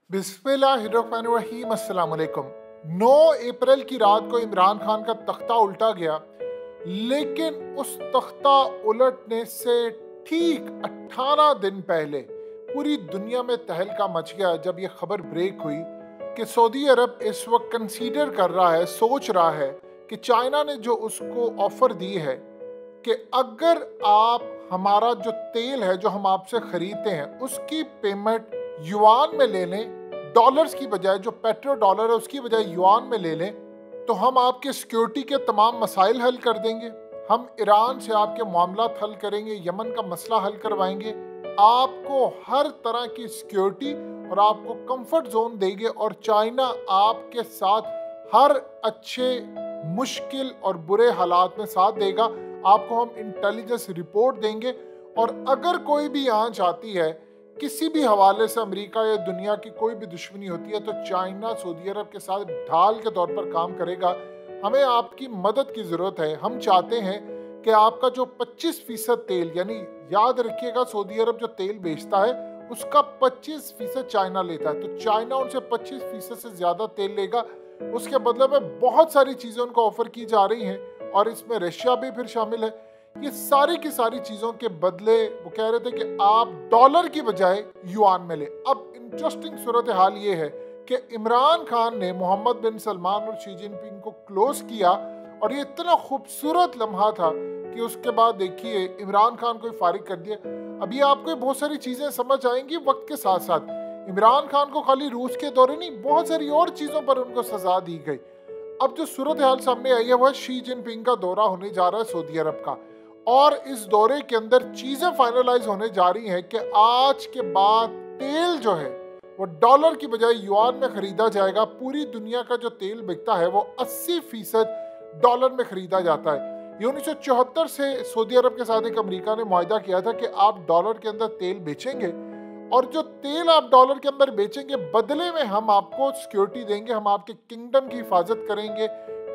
बिस्मिल्लाहिर्रहमानिर्रहीम अस्सलाम वालेकुम। 9 अप्रैल की रात को इमरान खान का तख्ता उल्टा गया, लेकिन उस तख्ता उलटने से ठीक 18 दिन पहले पूरी दुनिया में तहलका मच गया जब ये खबर ब्रेक हुई कि सऊदी अरब इस वक्त कंसीडर कर रहा है, सोच रहा है कि चाइना ने जो उसको ऑफर दी है कि अगर आप हमारा जो तेल है जो हम आपसे खरीदते हैं उसकी पेमेंट युआन में ले लें, डॉलर्स की बजाय, जो पेट्रो डॉलर है उसकी बजाय युआन में ले लें, तो हम आपके सिक्योरिटी के तमाम मसाइल हल कर देंगे। हम ईरान से आपके मामलात हल करेंगे, यमन का मसला हल करवाएंगे, आपको हर तरह की सिक्योरिटी और आपको कंफर्ट जोन देंगे और चाइना आपके साथ हर अच्छे, मुश्किल और बुरे हालात में साथ देगा। आपको हम इंटेलिजेंस रिपोर्ट देंगे और अगर कोई भी आंच आती है किसी भी हवाले से, अमेरिका या दुनिया की कोई भी दुश्मनी होती है, तो चाइना सऊदी अरब के साथ ढाल के तौर पर काम करेगा। हमें आपकी मदद की ज़रूरत है। हम चाहते हैं कि आपका जो 25% तेल, यानी याद रखिएगा सऊदी अरब जो तेल बेचता है उसका 25% चाइना लेता है, तो चाइना उनसे 25% से ज़्यादा तेल लेगा। उसके बदले में बहुत सारी चीज़ें उनको ऑफर की जा रही हैं और इसमें रशिया भी फिर शामिल है। ये सारी की सारी चीजों के बदले वो कह रहे थे कि आप डॉलर की बजाय युआन में ले। अब इंटरेस्टिंग सूरत हाल ये है कि इमरान खान ने मोहम्मद बिन सलमान और शी जिनपिंग को क्लोज किया और ये इतना खूबसूरत लम्हा था कि उसके बाद देखिए इमरान खान को फारिग कर दिया। अभी आपको बहुत सारी चीजें समझ आएंगी वक्त के साथ साथ। इमरान खान को खाली रूस के दौरे नहीं, बहुत सारी और चीजों पर उनको सजा दी गई। अब जो सूरत हाल सामने आई है वह शी जिनपिंग का दौरा होने जा रहा है सऊदी अरब का, और इस दौरे के अंदर चीजें फाइनलाइज होने जा रही हैं कि आज के बाद तेल जो है वो डॉलर की बजाय युआन में खरीदा जाएगा। पूरी दुनिया का जो तेल बिकता है वो 80% डॉलर में खरीदा जाता है। ये 1974 से सऊदी अरब के साथ एक अमेरिका ने मुआहदा किया था कि आप डॉलर के अंदर तेल बेचेंगे और जो तेल आप डॉलर के अंदर बेचेंगे बदले में हम आपको सिक्योरिटी देंगे, हम आपके किंगडम की हिफाजत करेंगे,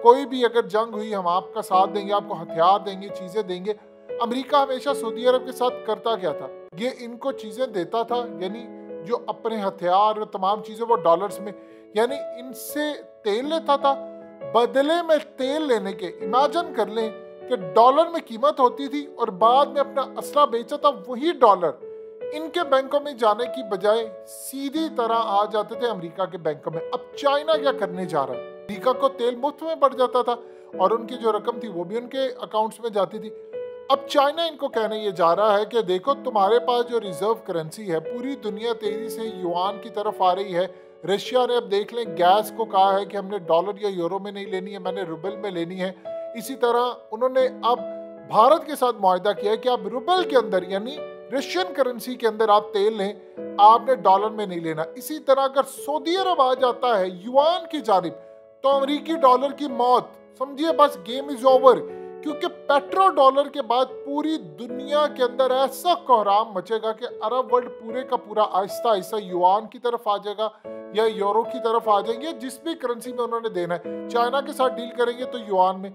कोई भी अगर जंग हुई हम आपका साथ देंगे, आपको हथियार देंगे, चीजें देंगे। अमेरिका हमेशा सऊदी अरब के साथ करता क्या था, ये इनको चीजें देता था, यानी जो अपने हथियार और तमाम चीजें वो डॉलर्स में, यानी इनसे तेल लेता था। बदले में तेल लेने के इमेजिन कर लें कि डॉलर में कीमत होती थी और बाद में अपना असला बेचा था, वही डॉलर इनके बैंकों में जाने की बजाय सीधी तरह आ जाते थे अमेरिका के बैंकों में। अब चाइना क्या करने जा रहा है, अमेरिका को तेल मुफ्त में बढ़ जाता था और उनकी जो रकम थी वो भी उनके अकाउंट्स में जाती थी। अब चाइना इनको कहने ये जा रहा है कि देखो तुम्हारे पास जो रिजर्व करेंसी है, पूरी दुनिया तेजी से युआन की तरफ आ रही है। रशिया ने अब देख लें गैस को कहा है कि हमने डॉलर या यूरो में नहीं लेनी है, मैंने रूबल में लेनी है। इसी तरह उन्होंने अब भारत के साथ मुआहदा किया है कि आप रूबल के अंदर, यानी रशियन करेंसी के अंदर आप तेल लें, आपने डॉलर में नहीं लेना। इसी तरह अगर सऊदी अरब आ जाता है युआन की जानिब तो अमेरिकी डॉलर की मौत, समझिए बस गेम इज ओवर। क्योंकि पेट्रो डॉलर के बाद पूरी दुनिया के अंदर ऐसा कोहराम मचेगा कि अरब वर्ल्ड पूरे का पूरा आहिस्ता आहिस्ता युआन की तरफ आ जाएगा या यूरो की तरफ आ जाएंगे, जिस भी करेंसी में उन्होंने देना है। चाइना के साथ डील करेंगे तो युआन में।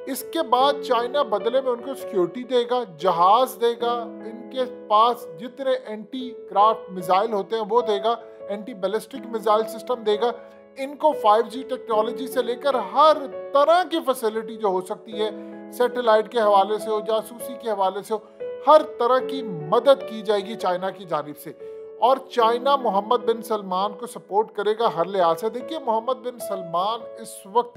इसके बाद चाइना बदले में उनको सिक्योरिटी देगा, जहाज देगा, इनके पास जितने एंटी क्राफ्ट मिसाइल होते हैं वो देगा, एंटी बैलिस्टिक मिसाइल सिस्टम देगा, इनको 5G टेक्नोलॉजी से लेकर हर तरह की फैसिलिटी जो हो सकती है, सैटेलाइट के हवाले से हो, जासूसी के हवाले से हो, हर तरह की मदद की जाएगी चाइना की जानिब से। और चाइना मोहम्मद बिन सलमान को सपोर्ट करेगा हर लिहाज से। देखिए मोहम्मद बिन सलमान इस वक्त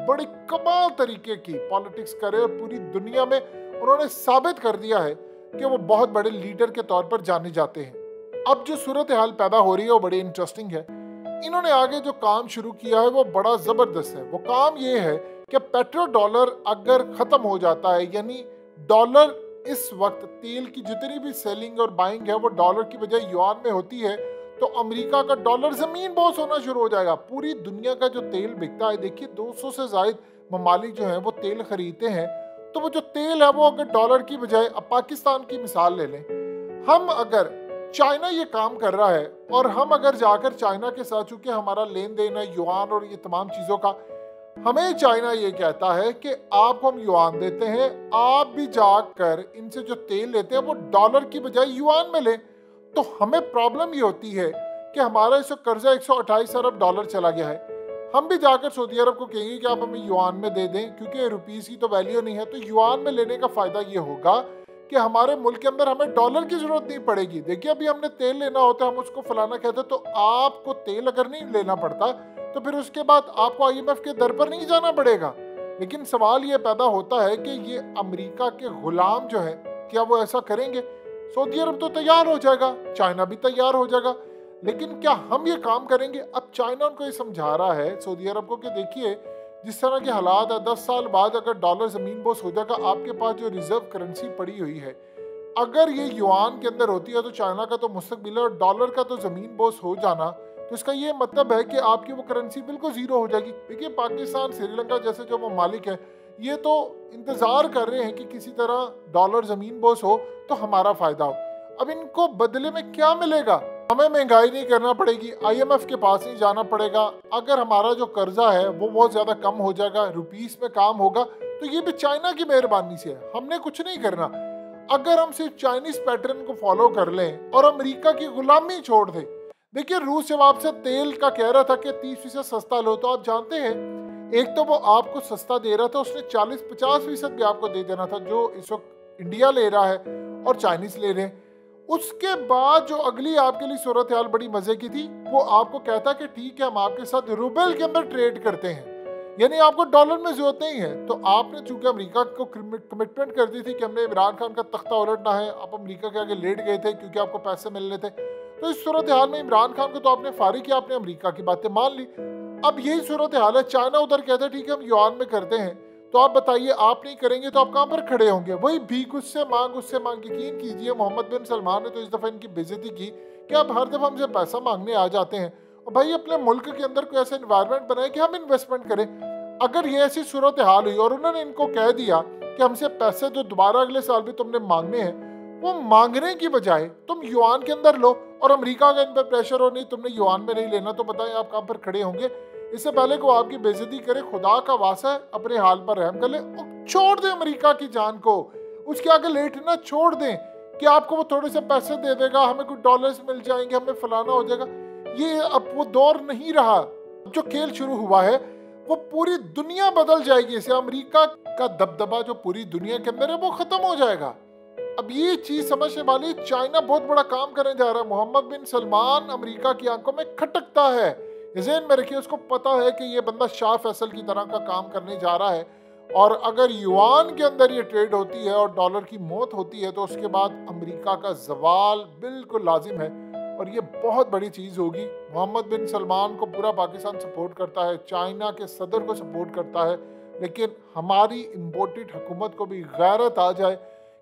बड़ी कमाल तरीके की पॉलिटिक्स करे और पूरी दुनिया में उन्होंने साबित कर दिया है कि वो बहुत बड़े लीडर के तौर पर जाने जाते हैं। अब जो सूरत हाल पैदा हो रही है वो बड़ी इंटरेस्टिंग है। इन्होंने आगे जो काम शुरू किया है वो बड़ा जबरदस्त है। वो काम ये है कि पेट्रो डॉलर अगर खत्म हो जाता है, यानी डॉलर इस वक्त तेल की जितनी भी सेलिंग और बाइंग है वो डॉलर की बजाय युआन में होती है, तो अमेरिका का डॉलर जमीन बॉस होना शुरू हो जाएगा। पूरी दुनिया का जो तेल बिकता है, देखिए 200 से ज्यादा ममालिक जो हैं वो तेल खरीदते हैं, तो वो जो तेल है वो अगर डॉलर की बजाय, अब पाकिस्तान की मिसाल ले लें, हम अगर, चाइना ये काम कर रहा है और हम अगर जाकर चाइना के साथ, चूंकि हमारा लेन देन है युआन और ये तमाम चीज़ों का, हमें चाइना ये कहता है कि आपको हम युआन देते हैं, आप भी जाकर इनसे जो तेल लेते हैं वो डॉलर की बजाय युआन में लें। तो हमें प्रॉब्लम ये होती है कि हमारा इस कर्जा 128 अरब डॉलर चला गया है, हम भी जाकर सऊदी अरब को कहेंगे कि आप हमें युआन में दे दें, क्योंकि रुपीस की तो वैल्यू नहीं है। तो युआन में लेने का फायदा ये होगा कि हमारे मुल्क के अंदर हमें डॉलर की जरूरत नहीं पड़ेगी। देखिए अभी हमने तेल लेना होता है, हम उसको फलाना कहते हैं, तो आपको तेल अगर नहीं लेना पड़ता तो फिर उसके बाद आपको IMF के दर पर नहीं जाना पड़ेगा। लेकिन सवाल ये पैदा होता है कि ये अमेरिका के गुलाम जो है, क्या वो ऐसा करेंगे? सऊदी अरब तो तैयार हो जाएगा, चाइना भी तैयार हो जाएगा, लेकिन क्या हम ये काम करेंगे? अब चाइना उनको ये समझा रहा है सऊदी अरब को कि देखिए जिस तरह के हालात है, 10 साल बाद अगर डॉलर जमीन बोस हो जाएगा, आपके पास जो रिजर्व करेंसी पड़ी हुई है अगर ये युआन के अंदर होती है तो चाइना का तो मुस्तकबिल है, और डॉलर का तो जमीन बोस हो जाना, तो इसका ये मतलब है कि आपकी वो करेंसी बिल्कुल जीरो हो जाएगी। देखिए पाकिस्तान, श्रीलंका जैसे जो ममालिक है ये तो इंतजार कर रहे हैं कि किसी तरह डॉलर जमीन बोस हो तो हमारा फायदा हो। अब इनको बदले में क्या मिलेगा? हमें महंगाई नहीं करना पड़ेगी, IMF के पास नहीं जाना पड़ेगा, अगर हमारा जो कर्जा है वो बहुत ज्यादा कम हो जाएगा, रुपीस में काम होगा, तो ये भी चाइना की मेहरबानी से है, हमने कुछ नहीं करना। अगर हम सिर्फ चाइनीज पैटर्न को फॉलो कर लें और अमेरिका की गुलामी छोड़ दें। देखिए रूस जब आपसे तेल का कह रहा था कि 30% सस्ता लो, तो आप जानते हैं एक तो वो आपको सस्ता दे रहा था, उसने 40-50% भी आपको दे देना था, जो इस वक्त इंडिया ले रहा है और चाइनीज ले रहे हैं। उसके बाद जो अगली आपके लिए सूरत हाल बड़ी मजे की थी, वो आपको कहता कि ठीक है हम आपके साथ रूबल के अंदर ट्रेड करते हैं, यानी आपको डॉलर में जरूरत नहीं है। तो आपने चूंकि अमेरिका को कमिटमेंट कर दी थी कि हमने इमरान खान का तख्ता उलटना है, आप अमेरिका के आगे लेट गए थे क्योंकि आपको पैसे मिलने थे। तो इस सूरत हाल में इमरान खान को तो आपने फारिग किया, आपने अमेरिका की बातें मान ली। अब यही सूरत हाल है, चाइना उधर कहते हैं ठीक है हम युआन में करते हैं, तो आप बताइए आप नहीं करेंगे तो आप कहाँ पर खड़े होंगे? वही भीख उससे मांग यकीन कीजिए मोहम्मद बिन सलमान ने तो इस दफा इनकी बेइज्जती की कि आप हर दफा हमसे पैसा मांगने आ जाते हैं। और भाई अपने मुल्क के अंदर कोई ऐसा इन्वायरमेंट बनाए कि हम इन्वेस्टमेंट करें। अगर ये ऐसी सूरत हाल हुई और उन्होंने इनको कह दिया कि हमसे पैसे जो दोबारा अगले साल भी तुमने मांगने हैं, वो मांगने की बजाय तुम युआन के अंदर लो और अमेरिका का इन पर प्रेशर हो नहीं तुमने युआन में नहीं लेना, तो बताएं आप कहाँ पर खड़े होंगे? इससे पहले को आपकी बेइज्जती करे, खुदा का वास्ता है अपने हाल पर रहम कर ले, छोड़ दें अमेरिका की जान को, उसके आगे लेटना छोड़ दें कि आपको वो थोड़े से पैसे दे देगा, हमें कुछ डॉलर्स मिल जाएंगे, हमें फलाना हो जाएगा। ये अब वो दौर नहीं रहा। जो खेल शुरू हुआ है वो पूरी दुनिया बदल जाएगी, इसे अमेरिका का दबदबा जो पूरी दुनिया के अंदर है वो खत्म हो जाएगा। अब ये चीज समझने वाली, चाइना बहुत बड़ा काम करने जा रहा है। मोहम्मद बिन सलमान अमेरिका की आंखों में खटकता है, ज़हन में रखिए, उसको पता है कि ये बंदा शाह फैसल की तरह का काम करने जा रहा है, और अगर युआन के अंदर ये ट्रेड होती है और डॉलर की मौत होती है तो उसके बाद अमेरिका का जवाल बिल्कुल लाजिम है, और ये बहुत बड़ी चीज़ होगी। मोहम्मद बिन सलमान को पूरा पाकिस्तान सपोर्ट करता है, चाइना के सदर को सपोर्ट करता है, लेकिन हमारी इम्पोर्टेड हुकूमत को भी गैरत आ जाए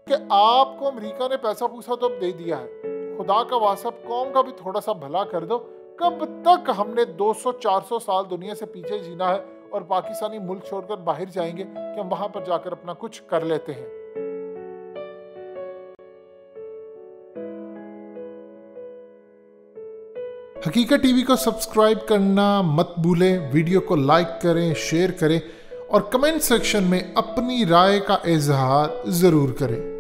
कि आपको अमेरिका ने पैसा पूसा तो अब दे दिया है, खुदा का वास्ता कौम का भी थोड़ा सा भला कर दो। कब तक हमने 200-400 साल दुनिया से पीछे जीना है और पाकिस्तानी मुल्क छोड़कर बाहर जाएंगे कि हम वहां पर जाकर अपना कुछ कर लेते हैं? हकीकत टीवी को सब्सक्राइब करना मत भूलें, वीडियो को लाइक करें, शेयर करें और कमेंट सेक्शन में अपनी राय का इजहार जरूर करें।